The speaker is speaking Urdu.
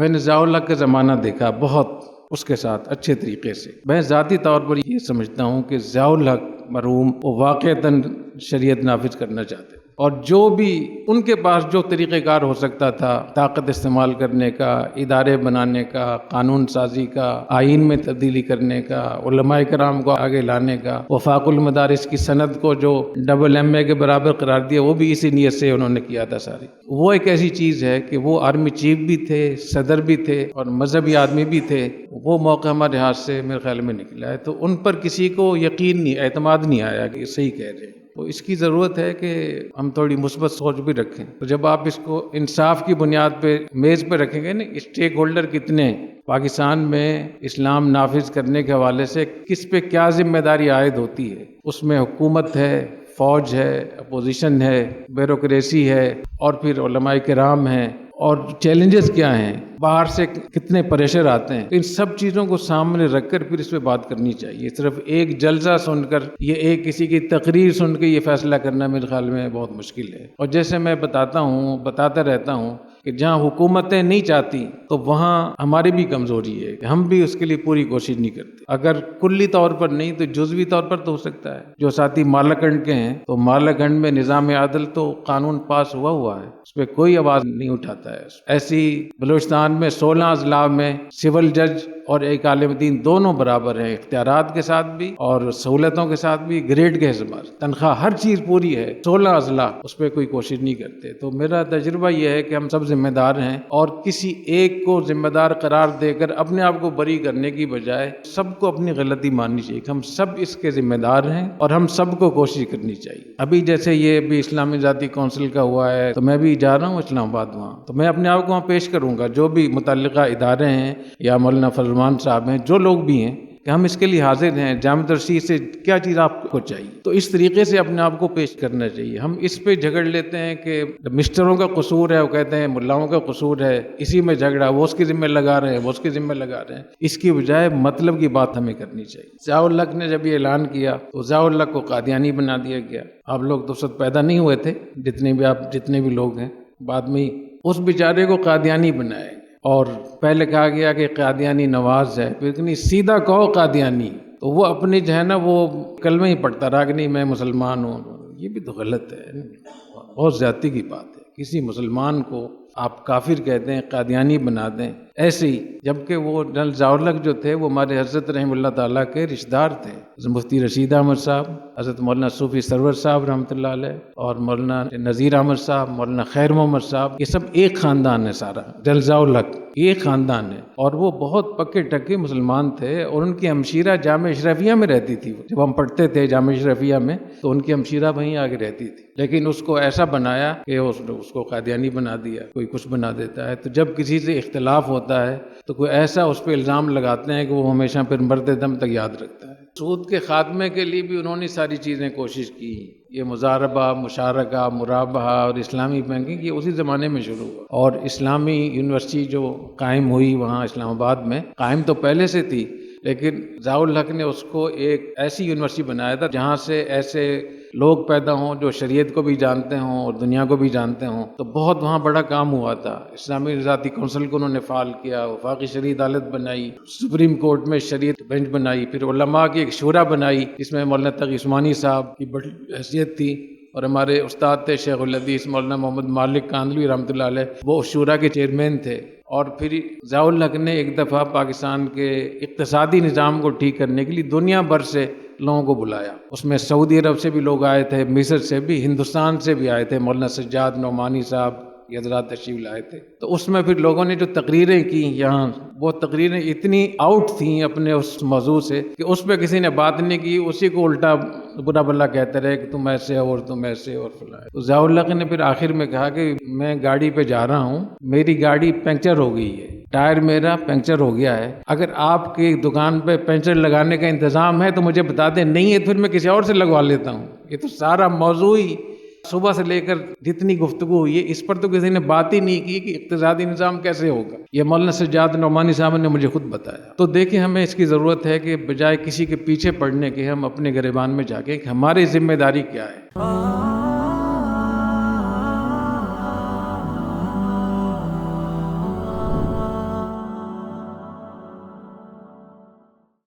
میں نے ضیاء الحق کا زمانہ دیکھا بہت اس کے ساتھ اچھے طریقے سے. میں ذاتی طور پر یہ سمجھتا ہوں کہ ضیاء الحق مرحوم وہ واقعتاً شریعت نافذ کرنا چاہتے اور جو بھی ان کے پاس جو طریقہ کار ہو سکتا تھا طاقت استعمال کرنے کا، ادارے بنانے کا، قانون سازی کا، آئین میں تبدیلی کرنے کا، علماء کرام کو آگے لانے کا، وفاق المدارس کی سند کو جو MA کے برابر قرار دیا وہ بھی اسی نیت سے انہوں نے کیا تھا ساری. وہ ایک ایسی چیز ہے کہ وہ آرمی چیف بھی تھے، صدر بھی تھے اور مذہبی آدمی بھی تھے. وہ موقع ہمارے ہاتھ سے میرے خیال میں نکلا ہے تو ان پر کسی کو یقین نہیں، اعتماد نہیں آیا کہ صحیح کہہ رہے ہیں. تو اس کی ضرورت ہے کہ ہم تھوڑی مثبت سوچ بھی رکھیں. تو جب آپ اس کو انصاف کی بنیاد پہ میز پہ رکھیں گے نا، اسٹیک ہولڈر کتنے ہیں پاکستان میں اسلام نافذ کرنے کے حوالے سے، کس پہ کیا ذمہ داری عائد ہوتی ہے، اس میں حکومت ہے، فوج ہے، اپوزیشن ہے، بیوروکریسی ہے اور پھر علماء کرام ہیں، اور چیلنجز کیا ہیں، باہر سے کتنے پریشر آتے ہیں. ان سب چیزوں کو سامنے رکھ کر پھر اس پہ بات کرنی چاہیے. صرف ایک جلسہ سن کر یہ ایک کسی کی تقریر سن کے یہ فیصلہ کرنا میرے خیال میں بہت مشکل ہے. اور جیسے میں بتاتا رہتا ہوں کہ جہاں حکومتیں نہیں چاہتی تو وہاں ہماری بھی کمزوری ہے کہ ہم بھی اس کے لیے پوری کوشش نہیں کرتے. اگر کلی طور پر نہیں تو جزوی طور پر تو ہو سکتا ہے. جو ساتھی مالاکنڈ کے ہیں تو مالاکنڈ میں نظام عدل تو قانون پاس ہوا ہے، اس پہ کوئی آواز نہیں اٹھاتا ہے. ایسی بلوچستان میں 16 اضلاع میں سول جج اور ایک عالم دین دونوں برابر ہیں، اختیارات کے ساتھ بھی اور سہولتوں کے ساتھ بھی، گریڈ کے اعتبار سے تنخواہ ہر چیز پوری ہے. 16 اضلاع اس پہ کوئی کوشش نہیں کرتے. تو میرا تجربہ یہ ہے کہ ہم سب ذمہ دار ہیں اور کسی ایک کو ذمہ دار قرار دے کر اپنے آپ کو بری کرنے کی بجائے سب کو اپنی غلطی ماننی چاہیے کہ ہم سب اس کے ذمہ دار ہیں اور ہم سب کو کوشش کرنی چاہیے. ابھی جیسے یہ بھی اسلامی ذاتی کونسل کا ہوا ہے تو میں بھی جا رہا ہوں اسلام آباد، وہاں تو میں اپنے آپ کو وہاں پیش کروں گا، جو بھی متعلقہ ادارے ہیں یا مولانا فرمان صاحب ہیں، جو لوگ بھی ہیں، کہ ہم اس کے لیے حاضر ہیں. جامع ترسیح سے کیا چیز آپ کو چاہیے، تو اس طریقے سے اپنے آپ کو پیش کرنا چاہیے. ہم اس پہ جھگڑ لیتے ہیں کہ مسٹروں کا قصور ہے، وہ کہتے ہیں ملاؤں کا قصور ہے، اسی میں جھگڑا، وہ اس کے ذمہ لگا رہے ہیں، وہ اس کے ذمہ لگا رہے ہیں. اس کی بجائے مطلب کی بات ہمیں کرنی چاہیے. ضیاء الحق نے جب یہ اعلان کیا تو ضیاء الحق کو قادیانی بنا دیا گیا. آپ لوگ تو سب پیدا نہیں ہوئے تھے، جتنے بھی لوگ ہیں، بعد میں اس بیچارے کو قادیانی بنائے اور پہلے کہا گیا کہ قادیانی نواز ہے، پھر سیدھا کہو قادیانی. تو وہ اپنی جو ہے نا وہ کلمہ ہی پڑھتا رہا کہ نہیں میں مسلمان ہوں. یہ بھی تو غلط ہے، بہت زیادتی کی بات ہے. کسی مسلمان کو آپ کافر کہتے ہیں، قادیانی بنا دیں ایسے ہی، جبکہ وہ ضیاء الحق جو تھے وہ ہمارے حضرت رحمہ اللہ تعالیٰ کے رشتہ دار تھے. مفتی رشید احمد صاحب، حضرت مولانا صوفی سرور صاحب رحمۃ اللہ علیہ اور مولانا نذیر احمد صاحب، مولانا خیر محمد صاحب، یہ سب ایک خاندان ہے. سارا ضیاء الحق ایک خاندان ہے اور وہ بہت پکے ٹکے مسلمان تھے. اور ان کی ہمشیرہ جامع اشرفیہ میں رہتی تھی. جب ہم پڑھتے تھے جامع اشرفیہ میں تو ان کی ہمشیرہ وہیں آگے رہتی تھی، لیکن اس کو ایسا بنایا کہ اس کو قادیانی بنا دیا. کوئی کچھ بنا دیتا ہے. تو جب کسی سے اختلاف ہوتا ہے تو کوئی ایسا اس پہ الزام لگاتے ہیں کہ وہ ہمیشہ پھر مرتے دم تک یاد رکھتا ہے. سود کے خاتمے کے لیے بھی انہوں نے ساری چیزیں کوشش کی. یہ مضاربہ، مشارکہ، مرابحہ اور اسلامی بینکنگ یہ اسی زمانے میں شروع ہوا. اور اسلامی یونیورسٹی جو قائم ہوئی وہاں اسلام آباد میں، قائم تو پہلے سے تھی لیکن ضیاء الحق نے اس کو ایک ایسی یونیورسٹی بنایا تھا جہاں سے ایسے لوگ پیدا ہوں جو شریعت کو بھی جانتے ہوں اور دنیا کو بھی جانتے ہوں. تو بہت وہاں بڑا کام ہوا تھا. اسلامی ذاتی کونسل کو انہوں نے فعال کیا، وفاقی شرعی عدالت بنائی، سپریم کورٹ میں شریعت بینچ بنائی، پھر علماء کی ایک شورا بنائی جس میں مولانا تقی عثمانی صاحب کی بڑی حیثیت تھی اور ہمارے استاد تھے شیخ الحدیث مولانا محمد مالک کاندلوی رحمۃ اللہ علیہ، وہ اس شورا کے چیئرمین تھے. اور پھر ضیاء الحق نے ایک دفعہ پاکستان کے اقتصادی نظام کو ٹھیک کرنے کے لیے دنیا بھر سے لوگوں کو بلایا. اس میں سعودی عرب سے بھی لوگ آئے تھے، مصر سے بھی، ہندوستان سے بھی آئے تھے. مولانا سجاد نعمانی صاحب یہ حضرات تشریف لائے تھے. تو اس میں پھر لوگوں نے جو تقریریں کی یہاں، وہ تقریریں اتنی آؤٹ تھیں اپنے اس موضوع سے کہ اس پہ کسی نے بات نہیں کی، اسی کو الٹا برا بلا کہتے رہے کہ تم ایسے اور تم ایسے اور فلاں. تو ضیاء الحق نے پھر آخر میں کہا کہ میں گاڑی پہ جا رہا ہوں، میری گاڑی پنکچر ہو گئی ہے، ٹائر میرا پنکچر ہو گیا ہے، اگر آپ کی دکان پہ پنکچر لگانے کا انتظام ہے تو مجھے بتا دیں، نہیں ہے تو پھر میں کسی اور سے لگوا لیتا ہوں. یہ تو سارا موضوع ہی صبح سے لے کر جتنی گفتگو ہوئی ہے اس پر تو کسی نے بات ہی نہیں کی کہ اقتصادی نظام کیسے ہوگا. یہ مولانا سجاد نعمانی صاحب نے مجھے خود بتایا. تو دیکھیں ہمیں اس کی ضرورت ہے کہ بجائے کسی کے پیچھے پڑنے کے ہم اپنے گریبان میں جا کے ہماری ذمہ داری کیا ہے.